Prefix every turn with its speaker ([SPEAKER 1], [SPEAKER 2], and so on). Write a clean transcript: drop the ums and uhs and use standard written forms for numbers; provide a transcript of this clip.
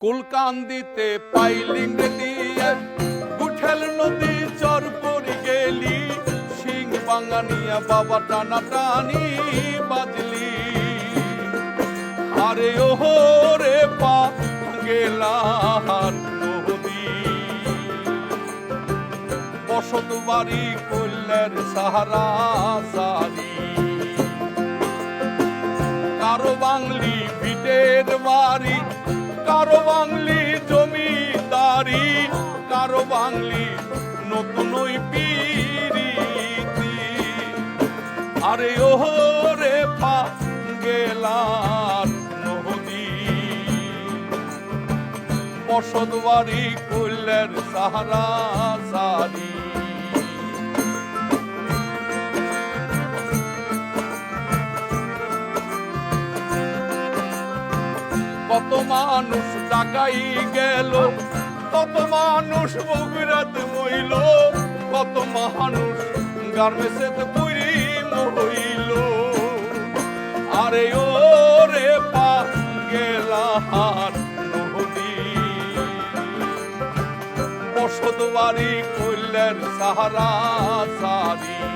[SPEAKER 1] কুলকান্দিতে piling দিয়ে গুঠেল নদী চর পরি গেলি সিং বাঙানিয়া বাবা টানা টানি বাজলি আরে ওহো রে পা গেলার নদী বসত বাড়ি কল্যার সাহারা সারি কারো বাংলি ভিটের বাড়ি কারো বাংলি জমিদারি কারো বাংলি নতুন পিরিতি আরে ওহো রে পা গেলার নদী বসত বাড়ি কল্যার সাহারা সারি কত মানুষ ঢাকাই গেল কত মানুষ বগুড়াত মইল কত মানুষ গার্মেন্টসে পুরি মইল আরে ও রে পা গেলার নদী বসত বাড়ি কল্যার সাহারা সারি